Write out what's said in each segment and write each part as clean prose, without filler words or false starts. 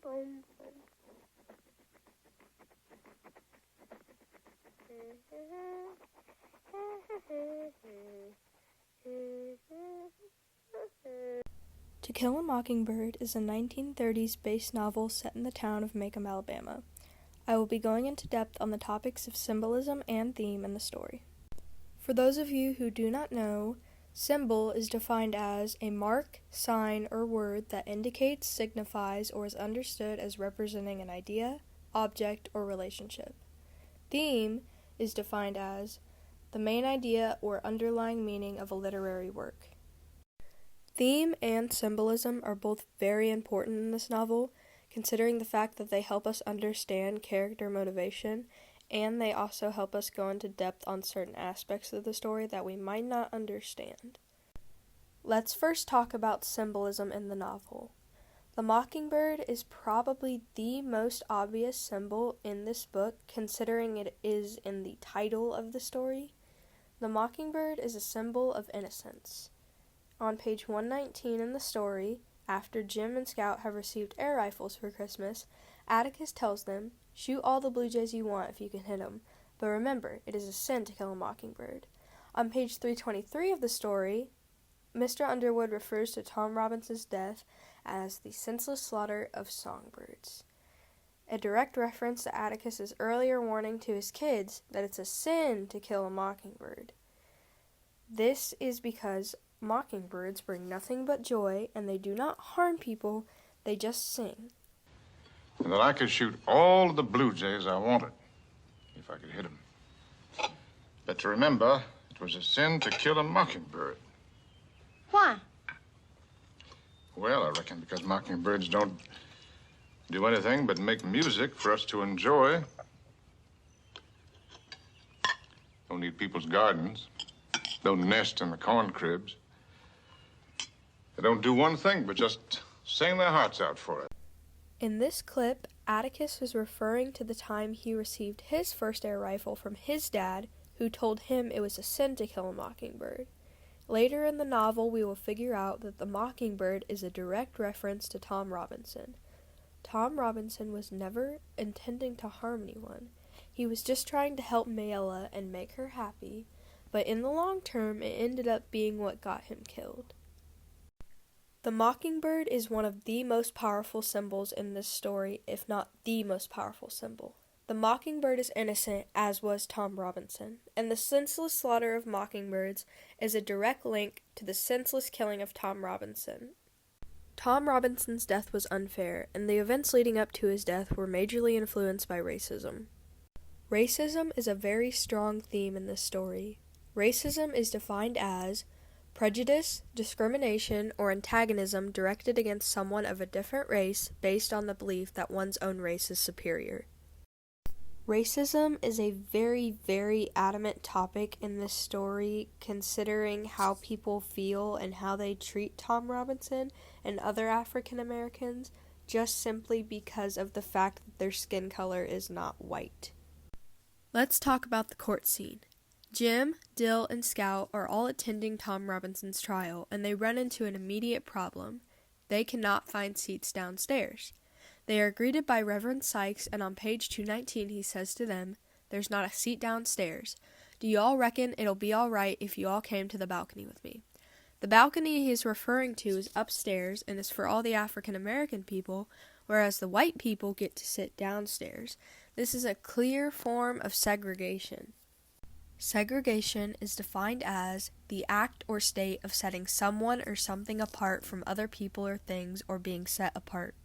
boom. To Kill a Mockingbird is a 1930s-based novel set in the town of Macomb, Alabama. I will be going into depth on the topics of symbolism and theme in the story. For those of you who do not know, symbol is defined as a mark, sign, or word that indicates, signifies, or is understood as representing an idea, object, or relationship. Theme is defined as the main idea or underlying meaning of a literary work. Theme and symbolism are both very important in this novel, considering the fact that they help us understand character motivation, and they also help us go into depth on certain aspects of the story that we might not understand. Let's first talk about symbolism in the novel. The mockingbird is probably the most obvious symbol in this book, considering it is in the title of the story. The mockingbird is a symbol of innocence. On page 119 in the story, after Jim and Scout have received air rifles for Christmas, Atticus tells them, "Shoot all the blue jays you want if you can hit them, but remember, it is a sin to kill a mockingbird." On page 323 of the story, Mr. Underwood refers to Tom Robinson's death as the senseless slaughter of songbirds, a direct reference to Atticus's earlier warning to his kids that it's a sin to kill a mockingbird. This is because mockingbirds bring nothing but joy, and they do not harm people, they just sing. And that I could shoot all the blue jays I wanted, if I could hit them. But to remember, it was a sin to kill a mockingbird. Why? Well, I reckon because mockingbirds don't do anything but make music for us to enjoy. Don't need people's gardens. Don't nest in the corn cribs. They don't do one thing but just sing their hearts out for it. In this clip, Atticus was referring to the time he received his first air rifle from his dad, who told him it was a sin to kill a mockingbird. Later in the novel, we will figure out that the mockingbird is a direct reference to Tom Robinson. Tom Robinson was never intending to harm anyone. He was just trying to help Mayella and make her happy, but in the long term, it ended up being what got him killed. The mockingbird is one of the most powerful symbols in this story, if not the most powerful symbol. The mockingbird is innocent, as was Tom Robinson, and the senseless slaughter of mockingbirds is a direct link to the senseless killing of Tom Robinson. Tom Robinson's death was unfair, and the events leading up to his death were majorly influenced by racism. Racism is a very strong theme in this story. Racism is defined as prejudice, discrimination, or antagonism directed against someone of a different race based on the belief that one's own race is superior. Racism is a very, very adamant topic in this story, considering how people feel and how they treat Tom Robinson and other African Americans, just simply because of the fact that their skin color is not white. Let's talk about the court scene. Jim, Dill, and Scout are all attending Tom Robinson's trial, and they run into an immediate problem. They cannot find seats downstairs. They are greeted by Reverend Sykes, and on page 219 he says to them, "There's not a seat downstairs. Do you all reckon it'll be all right if you all came to the balcony with me?" The balcony he is referring to is upstairs and is for all the African American people, whereas the white people get to sit downstairs. This is a clear form of segregation. Segregation is defined as the act or state of setting someone or something apart from other people or things, or being set apart.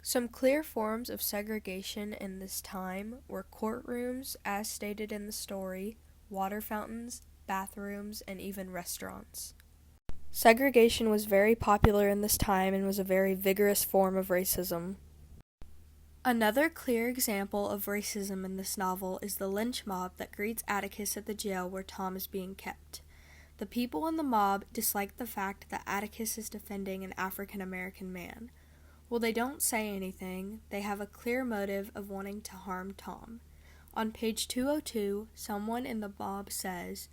Some clear forms of segregation in this time were courtrooms, as stated in the story, water fountains, bathrooms, and even restaurants. Segregation was very popular in this time and was a very vigorous form of racism. Another clear example of racism in this novel is the lynch mob that greets Atticus at the jail where Tom is being kept. The people in the mob dislike the fact that Atticus is defending an African American man. While they don't say anything, they have a clear motive of wanting to harm Tom. On page 202, someone in the mob says,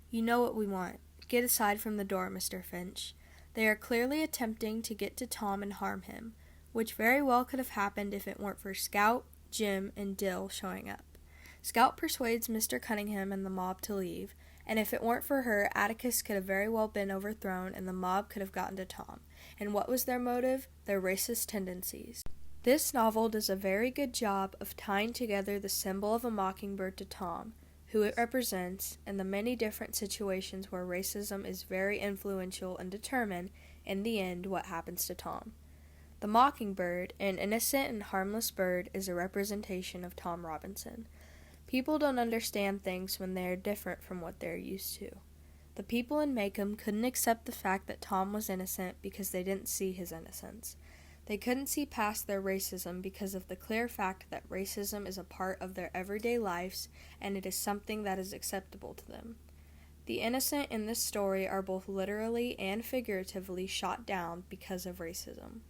"You know what we want. Get aside from the door, Mr. Finch." They are clearly attempting to get to Tom and harm him. which very well could have happened if it weren't for Scout, Jim, and Dill showing up. Scout persuades Mr. Cunningham and the mob to leave, and if it weren't for her, Atticus could have very well been overthrown and the mob could have gotten to Tom. And what was their motive? Their racist tendencies. This novel does a very good job of tying together the symbol of a mockingbird to Tom, who it represents, and the many different situations where racism is very influential and determine, in the end, what happens to Tom. The mockingbird, an innocent and harmless bird, is a representation of Tom Robinson. People don't understand things when they are different from what they are used to. The people in Maycomb couldn't accept the fact that Tom was innocent because they didn't see his innocence. They couldn't see past their racism because of the clear fact that racism is a part of their everyday lives and it is something that is acceptable to them. The innocent in this story are both literally and figuratively shot down because of racism.